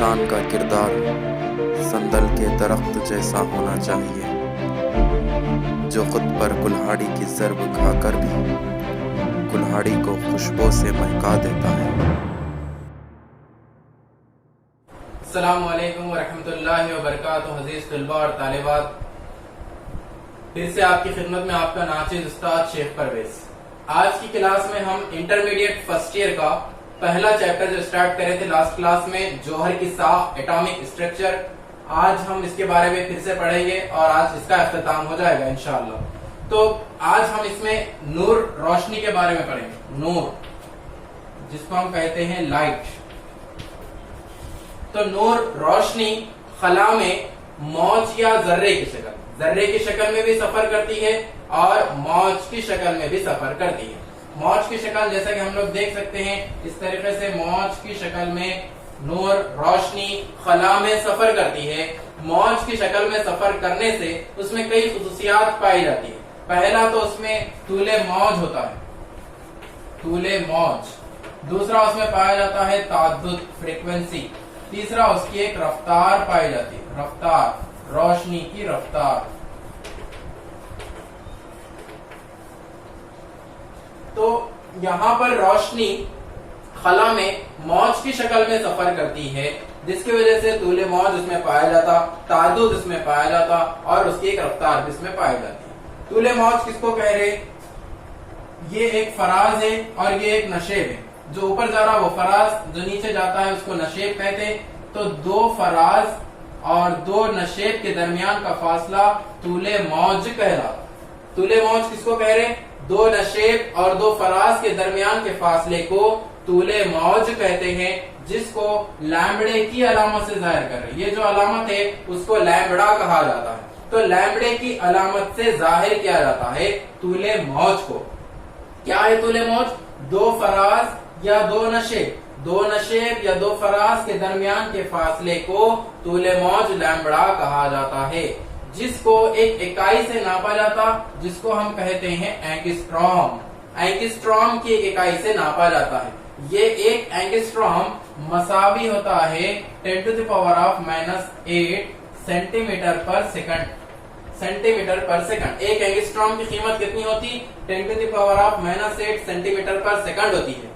इंसान का किरदार संदल के दरख्त जैसा होना चाहिए, जो खुद पर कुल्हाड़ी की ज़र्ब खाकर भी कुल्हाड़ी को खुशबू से महका देता है। अस्सलामु अलैकुम वरहमतुल्लाहि वबरकातुहू। अज़ीज़ तलबा और तालिबात, फिर से आपकी खिदमत में आपका नाचिज़ उस्ताद शेख परवेज। आज की क्लास में हम इंटरमीडिएट फर्स्ट ईयर का पहला चैप्टर जो स्टार्ट करे थे लास्ट क्लास में, जौहर की साख, एटॉमिक स्ट्रक्चर, आज हम इसके बारे में फिर से पढ़ेंगे और आज इसका इख्तिताम हो जाएगा इंशाअल्लाह। तो आज हम इसमें नूर, रोशनी के बारे में पढ़ेंगे। नूर जिसको हम कहते हैं लाइट। तो नूर, रोशनी खला में मौज या जर्रे की शक्ल में भी सफर करती है और मौज की शक्ल में भी सफर करती है। मौज की शक्ल जैसा कि हम लोग देख सकते हैं, इस तरीके से मौज की शक्ल में नूर, रोशनी खला में सफर करती है। मौज की शक्ल में सफर करने से उसमें कई खुसूसियात पाई जाती है। पहला तो उसमें तूले मौज होता है, तूले मौज। दूसरा उसमें पाया जाता है ताद्दुद, फ्रीक्वेंसी। तीसरा उसकी एक रफ्तार पाई जाती है, रफ्तार, रोशनी की रफ्तार। तो यहाँ पर रोशनी खला में मौज की शक्ल में सफर करती है, जिसकी वजह से तूले मौज उसमें पाया जाता, ताद्दुद उसमें पाया जाता और उसकी एक रफ्तार भी इसमें पाई जाती है। तूले मौज किसको कह रहे? ये एक फराज है और ये एक नशेब है। जो ऊपर जा रहा वो फराज, जो नीचे जाता है उसको नशेब कहते हैं। तो दो फराज और दो नशेब के दरमियान का फासला तूले मौज कहलाता। तूले मौज किसको कह रहे? दो नशेब और दो फराज के दरमियान के फासले को तूले मौज कहते हैं, जिसको लैम्बडे की अलामत से जाहिर कर रहे। ये जो अलामत है उसको लैम्बडा कहा जाता है। तो लैम्बडे की अलामत से जाहिर किया जाता है तूले मौज को। क्या है तूले मौज? दो फराज या दो नशेब, दो नशेब या दो फराज के दरमियान के फासले को तूले मौज लैम्बडा कहा जाता है, जिसको एक इकाई से नापा जाता, जिसको हम कहते हैं एंगस्ट्रॉम। एंगस्ट्रॉम की एक इकाई से नापा जाता है। ये एक एंगस्ट्रॉम मसावी होता है 10⁻⁻8 सेंटीमीटर पर सेकंड। सेंटीमीटर पर सेकंड। एक एंगस्ट्रॉम की कीमत कितनी होती? 10⁻⁸ सेंटीमीटर पर सेकंड होती है।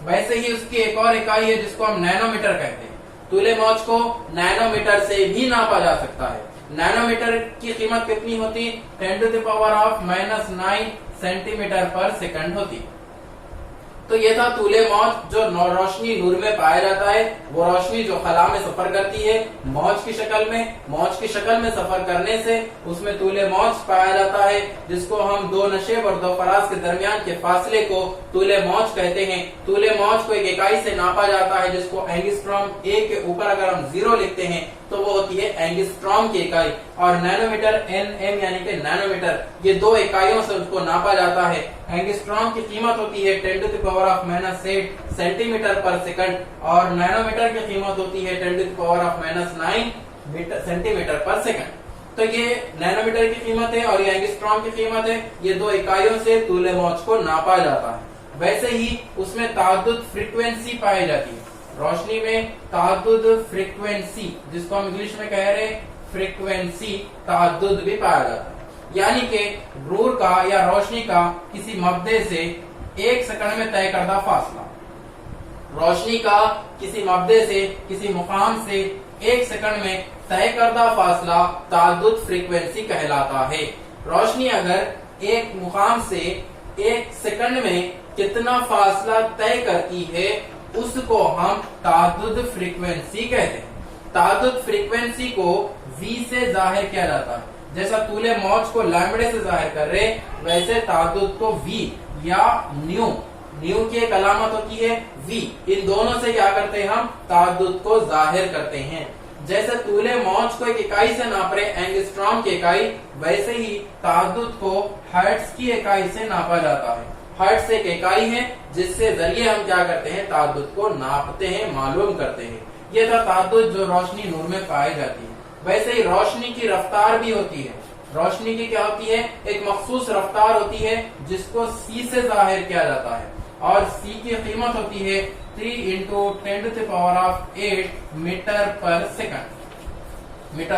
वैसे ही उसकी एक और इकाई है जिसको हम नैनोमीटर कहते हैं। तूले मौज को नैनोमीटर से भी नापा जा सकता है। नैनोमीटर की कीमत कितनी होती? 10⁻⁹ सेंटीमीटर पर सेकंड होती। तो ये था तूले मौज, जो रोशनी नूर में पाया जाता है। वो रोशनी जो खला में सफर करती है मौज की शक्ल में। मौज की शक्ल में सफर करने से उसमें तूले मौज पाया जाता है, जिसको हम दो नशेब और दो फराज के दरमियान के फासले को तूले मौज कहते हैं। तूले मौज को एक इकाई से नापा जाता है, जिसको एंगस्ट्रॉम। ए के ऊपर अगर हम 0 लिखते हैं तो वो होती है एंगस्ट्रॉम की इकाई। और नैनोमीटर, एनएम यानी कि नैनोमीटर, ये दो इकाइयों से उसको नापा जाता है। एंगस्ट्रॉम की कीमत होती है 10⁻⁸ सेंटीमीटर पर सेकंड और नैनोमीटर की कीमत होती है 10⁻⁹ सेंटीमीटर पर सेकंड। तो ये नैनोमीटर की कीमत है और ये एंगस्ट्रॉम की कीमत है। ये दो इकाइयों से तूले मौज को नापा जाता है। वैसे ही उसमें ताद्दुद फ्रीक्वेंसी पाई जाती है। रोशनी में ताद्दुद फ्रीक्वेंसी, जिसको हम इंग्लिश में कह रहे हैं फ्रीक्वेंसी, ताद्दुद भी पाया जाता है। यानी कि नूर का या रोशनी का किसी मब्दे से 1 सेकंड में तय करदा फासला, रोशनी का किसी मब्दे से, किसी मुकाम से 1 सेकंड में तय करदा फासला ताद्दुद फ्रीक्वेंसी कहलाता है। रोशनी अगर एक मुकाम से 1 सेकंड में कितना फासला तय करती है उसको हम ताद्दुद फ्रीक्वेंसी कहते हैं। ताद्दुद फ्रीक्वेंसी को V से जाहिर किया जाता है। जैसा तूले मौज को लैम्बडे से जाहिर कर रहे, वैसे ताद्दुद को V या न्यू की एक अलामत होती है V। इन दोनों से क्या करते हैं? हम ताद्दुद को जाहिर करते हैं। जैसे तूले मौज को एक इकाई से नाप रहे, एंगस्ट्रॉम की इकाई, वैसे ही ताद्दुद को हर्ट्ज की इकाई से नापा जाता है। हर्ट्ज एक इकाई है जिससे जरिए हम क्या करते हैं? ताद्दुद को नापते हैं, मालूम करते हैं। ये था ताद्दुद जो रोशनी नूर में पाई जाती है। वैसे ही रोशनी की रफ्तार भी होती है। रोशनी की क्या होती है? एक मखसूस रफ्तार होती है जिसको C से जाहिर किया जाता है और C की कीमत होती है 3 इंटू 10⁸ मीटर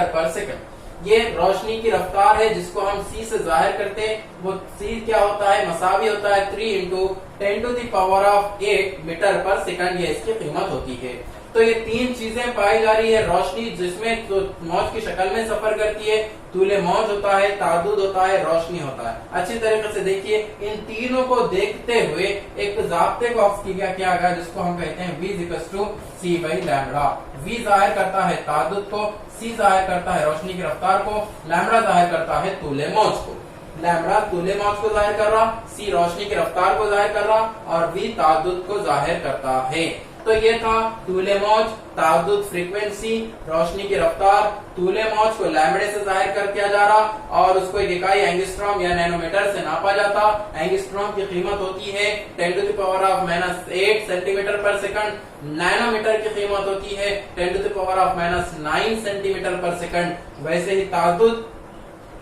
पर सेकंड। ये रोशनी की रफ्तार है जिसको हम c से जाहिर करते हैं। वो c क्या होता है, मसावी होता है 3 इंटू 10⁸ मीटर पर सेकंड, ये इसकी कीमत होती है। तो ये तीन चीजें पाई जा रही है। रोशनी जिसमें तो मौज की शक्ल में सफर करती है, तूले मौज होता है, तादुद होता है, रोशनी होता है। अच्छी तरीके से देखिए, इन तीनों को देखते हुए एक जाब्ते को किया गया जिसको हम कहते हैं v c/λ। v जाहिर करता है तादुद को, c जाहिर करता है रोशनी की रफ्तार को, लैम्बडा जाहिर करता है तूले मौज को। लैम्बडा तूले मौज को जाहिर कर रहा, c रोशनी की रफ्तार को जाहिर कर रहा और v तादुद को जाहिर करता है। तो ये था तूले मौज, तादुद फ्रीक्वेंसी, रोशनी की रफ्तार। तूले मौज को लैम्बडे से जाहिर कर किया जा रहा और उसको एक इकाई एंगस्ट्रॉम या नैनोमीटर से नापा जाता। एंगस्ट्रॉम की कीमत होती है 10⁻⁻8 सेंटीमीटर पर सेकंड। नैनोमीटर की कीमत होती है 10⁻⁹ सेंटीमीटर पर सेकंड। वैसे ही तादुद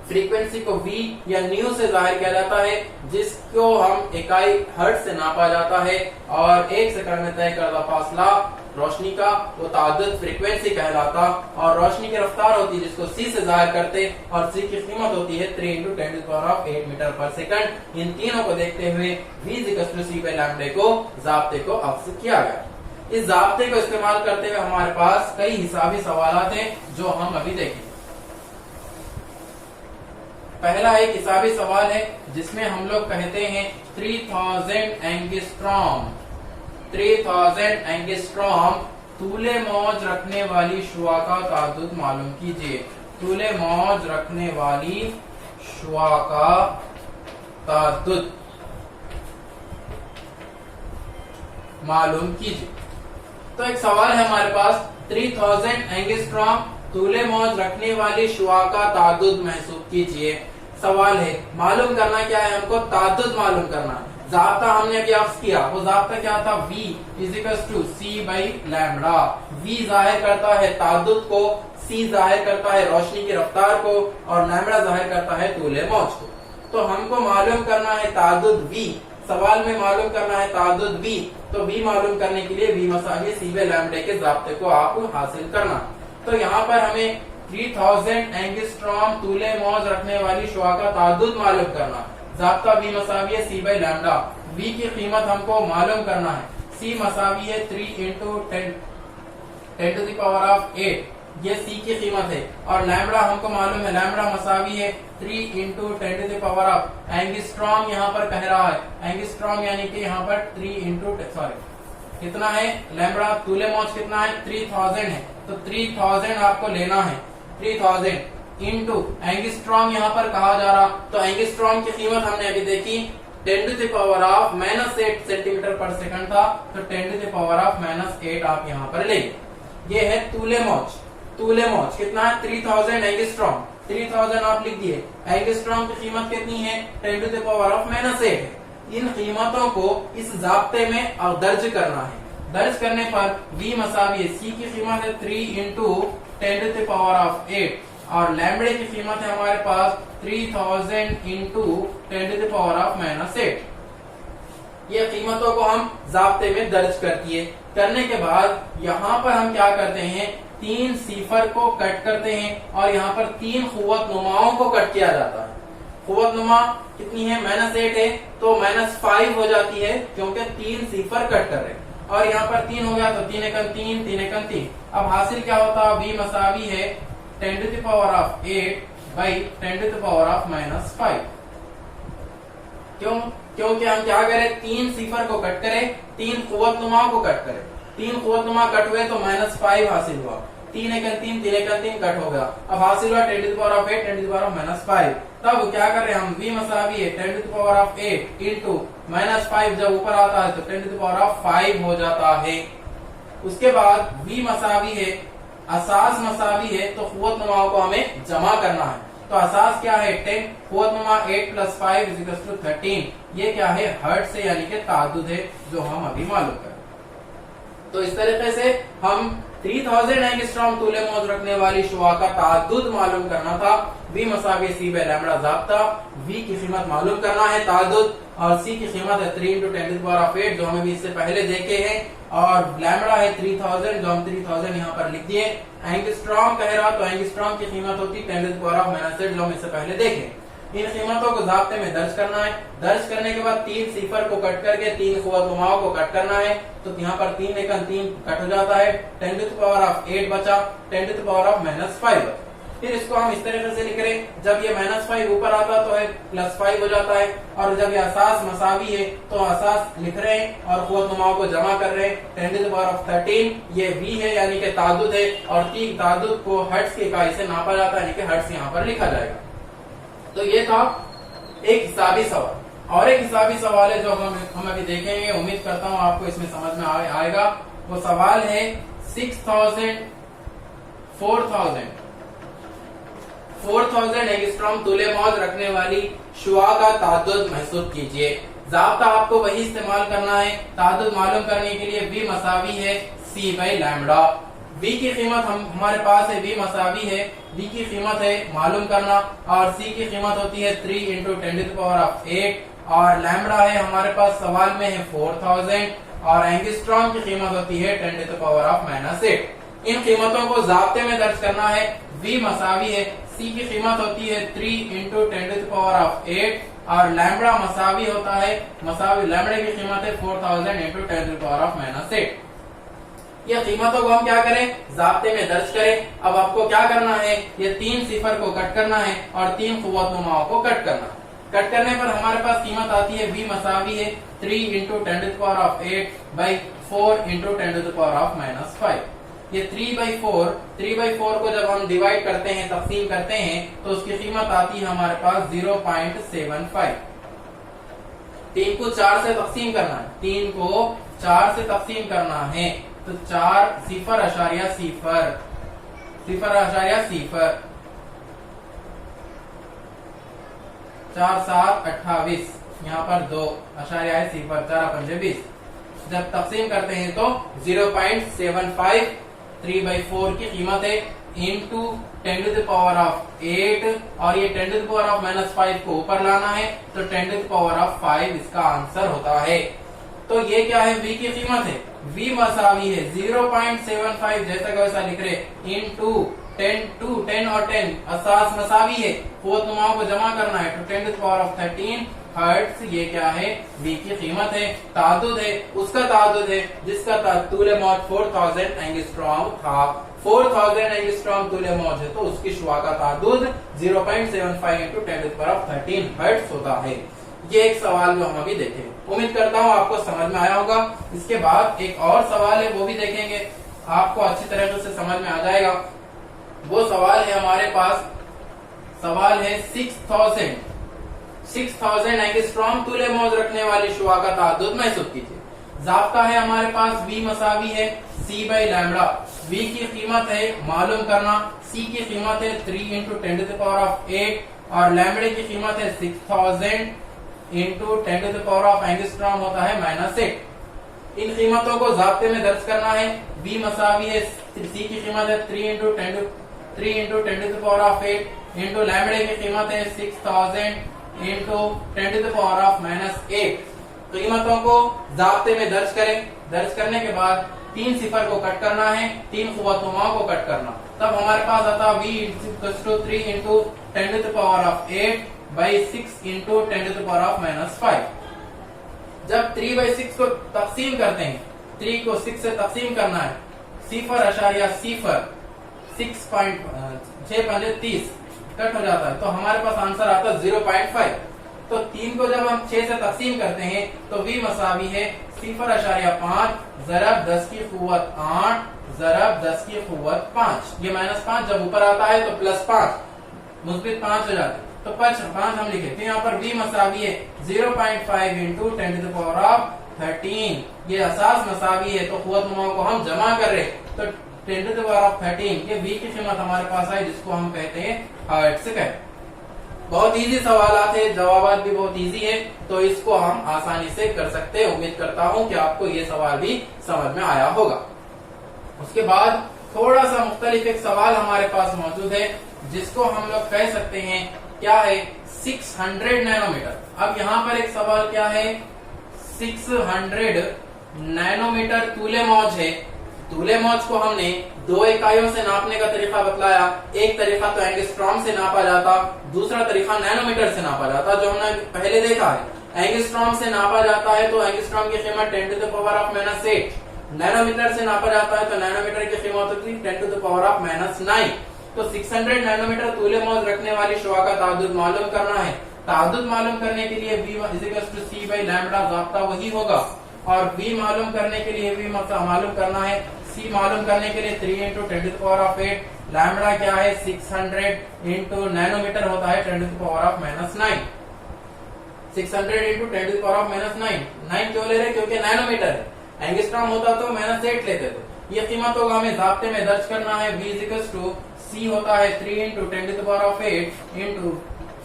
फ्रीक्वेंसी को v या न्यू से जाहिर किया जाता है, जिसको हम इकाई हर्ट्ज से नापा जाता है और 1 सेकंड में तय करदा फासला रोशनी का वो तादुद फ्रीक्वेंसी कहलाता। और रोशनी की रफ्तार होती है जिसको c से जाहिर करते और c की कीमत होती है 3 इंटू 10⁸ मीटर पर सेकंड। इन तीनों को देखते हुए v c/λ को जाब्ते को अक्स किया गया। इस जाब्ते को इस्तेमाल करते हुए हमारे पास कई हिसाबी सवालात हैं जो हम अभी देखेंगे। पहला एक हिसाबी सवाल है जिसमें हम लोग कहते हैं 3000 एंगस्ट्रॉम तूले मौज रखने वाली शुआ का तादुद मालूम कीजिए। तूले मौज रखने वाली शुआ का तादुद मालूम कीजिए। तो एक सवाल है हमारे पास, 3000 एंगस्ट्रॉम तूले मौज रखने वाली शुआ का तादुद महसूब कीजिए। सवाल है, मालूम करना क्या है, हमको तादुद मालूम करना है। जाब्ता हमने अभी अक्स किया, वो जाब्ता क्या था, v c/λ। v जाहिर करता है तादुद को, c जाहिर करता है रोशनी की रफ्तार को और लैम्बडा जाहिर करता है तूले मौज को। तो हमको मालूम करना है तादुद v, सवाल में मालूम करना है तादुद v। तो v मालूम करने के लिए v मसावी c/λ के जाब्ते को आपको हासिल करना। तो यहाँ पर हमें 3000 एंगस्ट्रॉम तूले मौज रखने वाली शुआ का तादुद मालूम करना। जाब्ता v मसावी है c/λ। v की कीमत हमको मालूम करना है, c मसावी है 3 इंटू 10⁸, ये c की कीमत है। और लैम्बडा हमको मालूम है, लैम्बडा मसावी है 3 इंटू 10⁻। एंगस्ट्रॉम यहाँ पर कह रहा है, एंगस्ट्रॉम यानी कि यहाँ पर 3 इंटू कितना है, लैम्बडा तूले मौज कितना है, 3000 है। तो 3000 आपको लेना है, 3000 इंटू एंगस्ट्रॉम यहाँ पर कहा जा रहा। तो एंगस्ट्रॉम की कीमत हमने अभी देखी 10⁻⁻8 सेंटीमीटर पर सेकंड था। तो 10⁻⁻8 आप यहाँ पर लेंगे। ये है तूले मौज। तूले मौज कितना है, 3000 एंगस्ट्रॉम। 3000 आप लिख दिए। एंगस्ट्रॉम की कीमत कितनी है, 10⁻⁸ है। इन कीमतों को इस जाब्ते में दर्ज करना है। दर्ज करने पर v मसावी है, c की कीमत है 3 इंटू 10⁸ और लैम्बडे की कीमत है हमारे पास 3000 इंटू 10⁻⁸। ये कीमतों को हम जाब्ते में दर्ज कर दिए। करने के बाद यहाँ पर हम क्या करते हैं, 3 सिफर को कट करते हैं और यहाँ पर 3 खुवत नुमाओं को कट किया जाता है। खुवत नुमा कितनी है, -8 है, तो -5 हो जाती है क्योंकि 3 सिफर कट कर रहे हैं। और यहाँ पर 3 हो गया तो 3 एकम 3, 3 एकम 3। अब हासिल क्या होता है, v मसावी है 10⁸ बाई 10⁻⁻5। क्यों, क्योंकि हम क्या करें, 3 सिफर को कट करें, 3 कुव्वत नुमाओं को कट करें। 3 कुव्वत नुमा कट हुए तो -5 हासिल हुआ। 3 एकम 3, 3 एकम 3 कट हो गया। अब हासिल हुआ 10⁻8 10⁻⁻5। तब क्या कर रहे हैं हम, v मसावी है 10⁸ इंटू -5, जब ऊपर आता है तो 10⁻5 हो जाता है। उसके बाद v मसावी है, असास मसावी है, तो कुव्वत नुमाओं को हमें जमा करना है। तो असास क्या है, 10, कुव्वत नुमा 8 + 5 = 13। ये क्या है, हर्ट्ज से यानी कि तादुद है जो हम अभी मालूम करें। तो इस तरीके से हम 3000 एंगस्ट्रॉम तूले मौज रखने वाली शुआ का ताद्दुद मालूम करना था। V मसावी C बाय लैम्बडा ज़ाब्ता। V की कीमत मालूम करना है ताद्दुद, और C की कीमत है 3 × 10⁸ जो हमें भी इससे पहले देखे हैं, और लैम्बडा है 3000 जो हम 3000 यहाँ पर लिख दिए। एंगस्ट्रॉम कह रहा तो एंगस्ट्रॉम की कीमत होती 10⁻⁻⁸ जो हम इससे पहले देखे। इन कीमतों को ज़ाब्ते में दर्ज करना है। दर्ज करने के बाद 3 सिफर को कट करके 3 क़ुव्वत-नुमाओं को कट करना है, तो यहाँ पर 3 एकम 3 कट हो जाता है, 10⁸ बचा, 10⁻⁻⁵ फिर इसको हम इस तरीके से लिख रहे हैं, जब ये -5 ऊपर आता तो है +5 हो जाता है, और जब ये असास मसावी है तो असास लिख रहे हैं और क़ुव्वत-नुमाओं को जमा कर रहे हैं। 10⁻13 ये V है यानी कि ताद्दुद है, और ताद्दुद को हर्ट्ज की इकाई से नापा जाता है यानी कि हर्ट्ज यहाँ पर लिखा जाएगा। तो ये था एक हिसाबी सवाल। और एक हिसाबी सवाल है जो हम अभी देखेंगे, उम्मीद करता हूँ आपको इसमें समझ में आएगा। वो सवाल है 4000 एंगस्ट्रॉम तूले मौज रखने वाली शुआ का ताद्दुद महसूब कीजिए। ज़ाब्ता आपको वही इस्तेमाल करना है। ताद्दुद मालूम करने के लिए V मसावी है C बाय लैम्बडा। V की कीमत हमारे पास है, V मसावी है, V की कीमत है मालूम करना, और C की कीमत होती है 3 × 10⁸, और लैम्बडा है हमारे पास सवाल में है 4000, और एंगस्ट्रॉम की कीमत होती है 10⁻⁻⁸। इन कीमतों को ज़ाब्ते में दर्ज करना है। V मसावी है, C की कीमत होती है 3 × 10⁸, और लैम्बडा मसावी होता है, लैम्बडा की कीमत है 4000 × 10⁻⁻⁸। ये कीमतों को हम क्या करें, ज़ाब्ते में दर्ज करें। अब आपको क्या करना है, ये 3 सिफर को कट करना है और 3 क़ुव्वत-नुमाओं को कट करना। कट करने पर हमारे पास कीमत आती है, V मसावी है 3 × 10⁸ बाई 4 × 10⁻⁻⁵। ये 3/4 को जब हम डिवाइड करते हैं, तक़सीम करते हैं, तो उसकी कीमत आती है हमारे पास 0.75। 3 को 4 से तक़सीम करना है, 3 को 4 से तक़सीम करना है, तो 4 0.0 4 7 28, यहाँ पर 2.0 4 5 20। जब तक़सीम करते हैं तो 0.75 3/4 की कीमत है इंटू 10⁸, और ये 10⁻⁻5 को ऊपर लाना है, तो 10⁵ इसका आंसर होता है। तो ये क्या है, V की कीमत है, V मसावी है 0.75 जैसा का वैसा लिख रहे, इंटू 10 और 10 असास मसावी है, क़ुव्वत-नुमाओं को जमा करना है, तो 10⁻13 हर्ट्ज ये क्या है, V की कीमत है। ताद्दुद है, उसका ताद्दुद है जिसका तूले मौज 4000 एंगस्ट्रॉम था। 4000 एंगस्ट्रॉम तूले मौज है तो उसकी शुआ का ताद्दुद 0.75 × 10⁻13 हर्ट्ज होता है। ये एक सवाल जो हम अभी देखें, उम्मीद करता हूँ आपको समझ में आया होगा। इसके बाद एक और सवाल है, वो भी देखेंगे, आपको अच्छी तरह से समझ में आ जाएगा। वो सवाल है हमारे पास, सवाल है 6000 एंगस्ट्रॉम तूले मौज रखने वाली शुआ का ताद्दुद महसूब कीजिए। ज़ाब्ता है हमारे पास, V मसावी है C बाय लैम्बडा। V की कीमत है मालूम करना, C की कीमत है 3 × 10⁸, और लैम्बडे की कीमत है 6000 × 10⁻⁻ एंगस्ट्रॉम होता है -8। इन कीमतों को ज़ाब्ते में दर्ज करना है। V मसावी है, C की कीमत है 3 × 10⁸, इंटू लैम्बडे की कीमत है 6000 × 10⁻⁻8। कीमतों को ज़ाब्ते में दर्ज करें। दर्ज करने के बाद 3 सिफर को कट करना है, 3 क़ुव्वत-नुमाओं को कट करना, तब हमारे पास आता V 3 × 10⁸ बाई 6 × 10⁻⁻5। जब 3/6 को तक़सीम करते हैं, 3 को 6 से तक़सीम करना है, 0.0 6.6 कट हो जाता है, तो हमारे पास आंसर आता है 0.5। तो 3 को जब हम 6 से तक़सीम करते हैं तो V मसावी है 0.5 ज़रब 10 की क़ुव्वत 8 ज़रब 10 की क़ुव्वत 5। ये -5 जब ऊपर आता है तो +5 मुस्बित 5 हो जाता है, तो 5 हम लिखे। तो यहाँ पर V मसावी है 0.5 × 10⁻13। ये असास मसावी है तो क़ुव्वत-नुमाओं को हम जमा कर रहे, तो 10⁻13 ये V की कीमत हमारे पास है, जिसको हम कहते हैं हर्ट्ज से कहते हैं। बहुत इजी सवाल है, जवाब भी बहुत इजी है, तो इसको हम आसानी से कर सकते हैं। उम्मीद करता हूं कि आपको ये सवाल भी समझ में आया होगा। उसके बाद थोड़ा सा मुख्तलिफ एक सवाल हमारे पास मौजूद है जिसको हम लोग कह सकते हैं क्या है 600 नैनोमीटर। अब यहाँ पर एक सवाल क्या है 600 नैनोमीटर तूले मौज है। तूले मौज को हमने दो इकाइयों से नापने का तरीका बतलाया। एक तरीका तो एंगस्ट्रॉम से नापा जाता, दूसरा तरीका नैनोमीटर से नापा जाता जो हमने पहले देखा है। एंगस्ट्रॉम से नापा जाता है तो एंगस्ट्रॉम की कीमत 10⁻⁻8। नैनोमीटर से नापा जाता है तो नैनोमीटर की कीमत होती है 10⁻⁹। तो 600 नैनोमीटर तूले मौज रखने वाली शुआ का ताद्दुद मालूम करना है। ताद्दुद मालूम करने के लिए V C/λ ज़ाब्ता वही होगा और V मालूम करने के लिए V मालूम करना है। C मालूम करने के लिए 3 × 10⁸। लैम्बडा क्या है 600 इंटू नैनोमीटर होता है 10⁻⁹। 600 इंटू 10⁻⁹। 9 क्यों ले रहे क्योंकि नैनोमीटर है। एंगस्ट्रॉम होता तो -8 लेते थे। ये कीमत होगा हमें ज़ाब्ते में दर्ज करना है। V C होता है 3 × 10⁸ into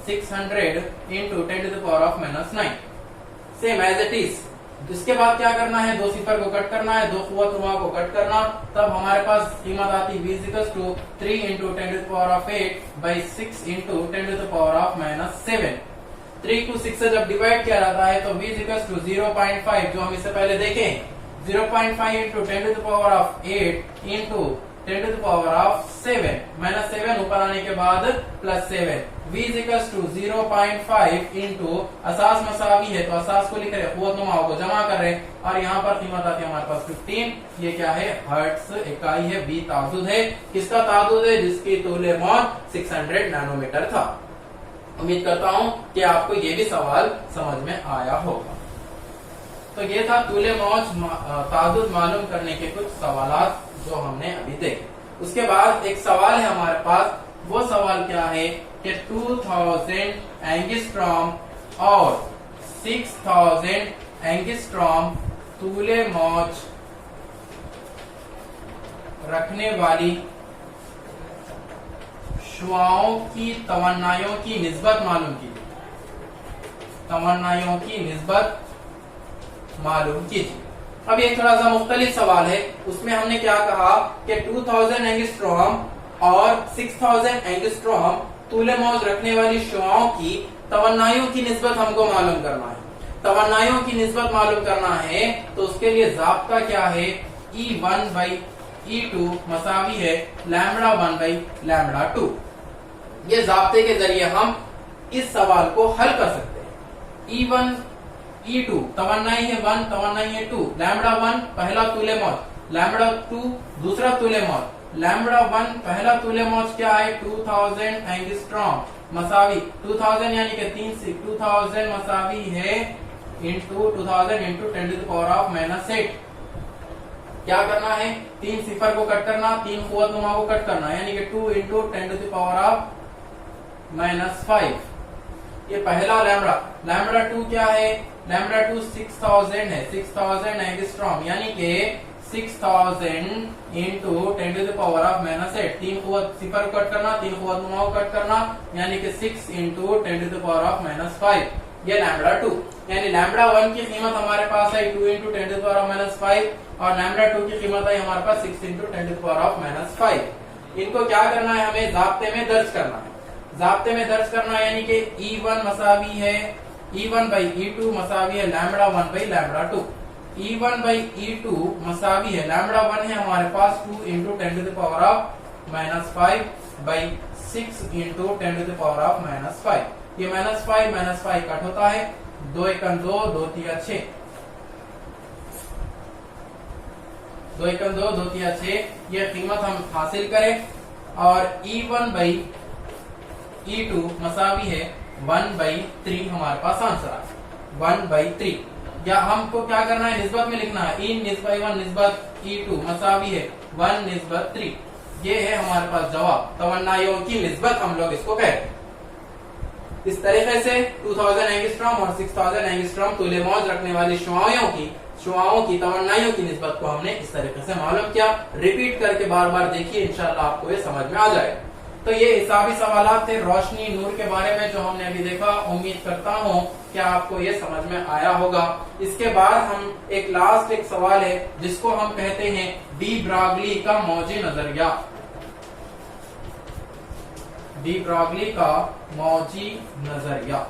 600 into 10⁻⁹। Same as it is. इसके बाद क्या करना है 2 सिफर को कट करना है, 2 कुव्वतनुमा को कट करना, तब हमारे पास कीमत आती V 3 × 10⁸/6 इंटू 10⁻⁷। 3 को 6 से जब डिवाइड किया जाता है तो V 0.5 जो हम इससे पहले देखें 0.5 इंटू 10⁸ इंटू 10⁷ -7 ऊपर आने के बाद +7। V 0.5 इंटू असास मसावी है तो असास को लिख रहे कुव्वतनुमाओं को जमा कर रहे और यहाँ पर कीमत आती है हमारे पास 15। ये क्या है हर्ट्ज इकाई है। V ताद्दुद है। किसका ताद्दुद है जिसकी तूले मौज 600 नैनोमीटर था। उम्मीद करता हूँ कि आपको ये भी सवाल समझ में आया होगा। तो ये था तूले मौज ताद्दुद मालूम करने के कुछ सवालात जो हमने अभी देखे। उसके बाद एक सवाल है हमारे पास। वो सवाल क्या है कि 2000 एंगस्ट्रॉम और 6000 एंगस्ट्रॉम तूले मौज रखने वाली शुआओं की तवन्नाइयों की निस्बत मालूम कीजिए। तवन्नाइयों की निस्बत मालूम कीजिए। अब ये थोड़ा सा मुख्तलिफ सवाल है। उसमें हमने क्या कहा कि 2000 एंगस्ट्रॉम और 6000 एंगस्ट्रॉम तूले मौज रखने वाली शुआओं की तवन्नाइयों की निस्बत हमको मालूम करना है। तवन्नाइयों की निस्बत मालूम करना है तो उसके लिए ज़ाब्ता क्या है E1/E2 मसावी है λ1/λ2। ये ज़ाब्ते के जरिए हम इस सवाल को हल कर सकते हैं। E1 E2 तवन्नाई है 1 तवन्नाई है 2। λ1 पहला तूले मौज, λ2 दूसरा तूले मौज। λ1 पहला तूले मौज क्या है 2000 एंगस्ट्रॉम मसावी 2000 यानी कि 3 से 2000 मसावी है इंटू 2000 इंटू 10⁻⁻8। क्या करना है 3 सिफर को कट करना, 3 कुव्वतनुमा को कट करना यानी कि 2 इंटू 10⁻⁻5। ये पहला λ2 क्या है λ2 6000 है 6000 एंगस्ट्रॉम यानी कि 6000 इंटू 10⁻⁸। 3 कुव्वत सिफर कट करना, 3 कुव्वतनुमा को कट करना यानी कि 6 इंटू 10⁻⁻5। ये λ2 यानी λ1 की कीमत हमारे पास है 2 इंटू 10⁻⁻5 और λ2 की कीमत है हमारे पास 6 इंटू 10⁻⁻5। इनको क्या करना है हमें ज़ाब्ते में दर्ज करना है। ज़ाब्ते में दर्ज करना यानी कि E1 मसावी है E1/E2 मसावी है λ1/λ2। E1/E2 मसावी है λ1 है हमारे पास 2 इंटू 10⁻⁻5/6 इंटू 10⁻⁻5। ये -5 कट होता है 2 एकम 2 2 तिया 6 2 एकम 2 2 तिया 6। ये कीमत हम हासिल करें और E1/E2 मसावी है 1/3 हमारे पास आंसर है 1/3। या हमको क्या करना है निस्बत में लिखना है E1 निस्बत E2 मसावी है 1/3। ये है हमारे पास जवाब। तवन्नाइयों की निस्बत हम लोग इसको कहते हैं। इस तरीके से 2000 एंगस्ट्रॉम और 6000 एंगस्ट्रॉम तूले मौज रखने वाली शुआओं की तवन्नाइयों की निस्बत को हमने इस तरीके से मालूम किया। रिपीट करके बार बार देखिए इंशाल्लाह आपको ये समझ में आ जाएगा। तो ये हिसाबी सवालात थे रोशनी नूर के बारे में जो हमने अभी देखा। उम्मीद करता हूँ कि आपको ये समझ में आया होगा। इसके बाद हम एक लास्ट एक सवाल है जिसको हम कहते हैं डी ब्रॉगली का मौजी नजरिया। डी ब्रॉगली का मौजी नजरिया।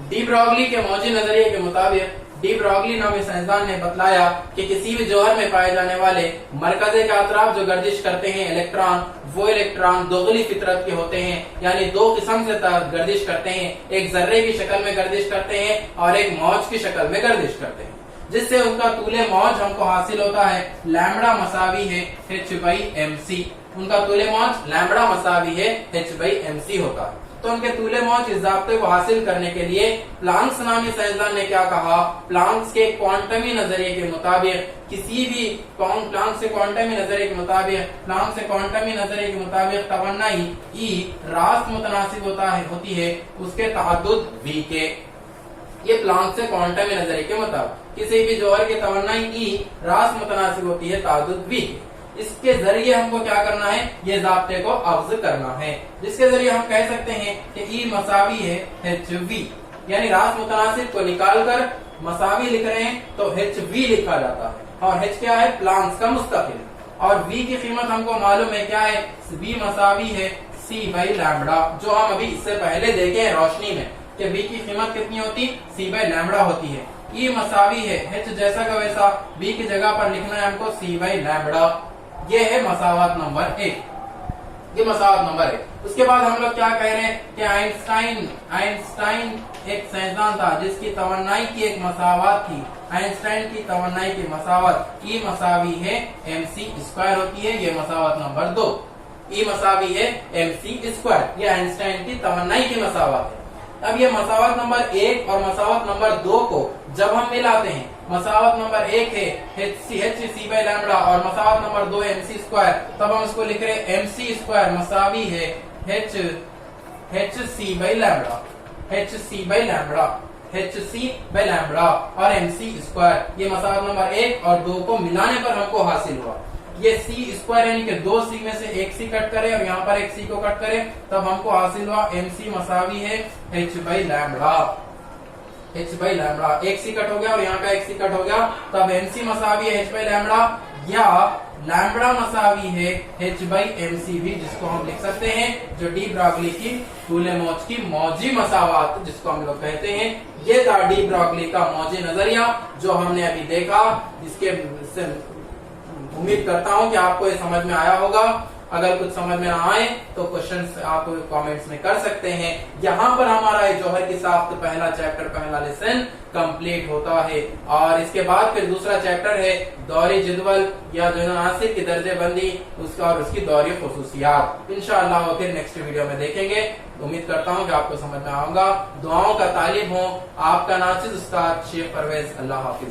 डी ब्रॉगली के मौजी नजरिए के मुताबिक डी ब्रॉगली नामी साइंसदान ने बतलाया कि किसी भी जौहर में पाए जाने वाले मरकजे के अतराफ जो गर्दिश करते हैं इलेक्ट्रॉन, वो इलेक्ट्रॉन दोगली फितरत के होते हैं, यानी दो किस्म से गर्दिश करते हैं। एक जर्रे की शक्ल में गर्दिश करते हैं और एक मौज की शक्ल में गर्दिश करते हैं, जिससे उनका तूले मौज हमको हासिल होता है लैम्बडा मसावी है h/mc। उनका तूले मौज लैम्बडा मसावी है h/mc होता है। तो उनके तूले मौज इस ज़ाब्ते को हासिल करने के लिए प्लांक्स नामी साइंसदान ने क्या कहा, प्लांक्स के क्वांटमी नजरिए के मुताबिक किसी भी प्लांक्स के क्वांटमी नजरिए के मुताबिक तवन्नाई ई रास्त मुतनासिब होती है उसके तअद्दुद वी के। ये प्लांक्स से क्वांटमी नजरिए के मुताबिक किसी भी जौहर की तवन्नाई ई रास्त मुतनासिब होती है तअद्दुद वी के। इसके जरिए हमको क्या करना है, ये ज़ाब्ते को अफ्ज करना है, जिसके जरिए हम कह सकते हैं कि ई मसावी है hv, यानी रास्त मुतनासिब को निकालकर मसावी लिख रहे हैं तो hv लिखा जाता है। और h क्या है, प्लांक्स का मुस्तकिल, और v की कीमत हमको मालूम है क्या है, v मसावी है c/लैम्बडा, जो हम अभी इससे पहले देखे हैं रोशनी में कि v की कीमत कितनी होती, c/लैम्बडा होती है। ई मसावी है h जैसा का वैसा, v की जगह पर लिखना है हमको c/लैम्बडा। ये है मसावत नंबर 1, ये मसावत नंबर 1। उसके बाद हम लोग क्या कह रहे हैं कि आइंस्टाइन एक साइंसदान था जिसकी तवन्नाई की एक मसावत थी। आइंस्टाइन की तवन्नाई की मसावत ई मसावी है mc² होती है, ये मसावत नंबर 2। ई मसावी है mc², ये आइंस्टाइन की तवन्नाई की मसावत है। अब ये मसावत नंबर 1 और मसावत नंबर 2 को जब हम मिलाते हैं, मसावत नंबर 1 है hc/लैम्बडा और मसावत नंबर 2 mc², तब हम इसको लिख रहे हैं mc² मसावी है hc/लैम्बडा और mc²। ये मसावत नंबर 1 और 2 को मिलाने पर हमको हासिल हुआ। ये c² यानी कि 2 c में से 1 c कट करे और यहाँ पर 1 c को कट करे, तब हमको हासिल हुआ mc मसावी है h/लैम्बडा। 1 c कट हो गया और यहाँ का 1 c कट हो गया, तब mc मसावी है h/लैम्बडा, या लैम्बडा मसावी है h/mc भी, जिसको हम लिख सकते हैं जो डी ब्रॉगली की तूले मौज की मौजी मसावत जिसको हम लोग कहते हैं। ये था डी ब्रॉगली का मौजी नजरिया जो हमने अभी देखा। जिसके उम्मीद करता हूं कि आपको ये समझ में आया होगा। अगर कुछ समझ में ना आए तो क्वेश्चंस आप कमेंट्स में कर सकते हैं। यहाँ पर हमारा ये जौहर की साख्त पहला चैप्टर, पहला लेसन कंप्लीट होता है, और इसके बाद फिर दूसरा चैप्टर है दौरी जदवल या जो नासिर की दर्जे बंदी, उसका और उसकी दौरी खुसूसियात। इंशाअल्लाह फिर नेक्स्ट वीडियो में देखेंगे। उम्मीद करता हूँ कि आपको समझ में आऊंगा। दुआओं का तालिब हो आपका नासिर उस्ताद शेख परवेज। अल्लाह हाफिज।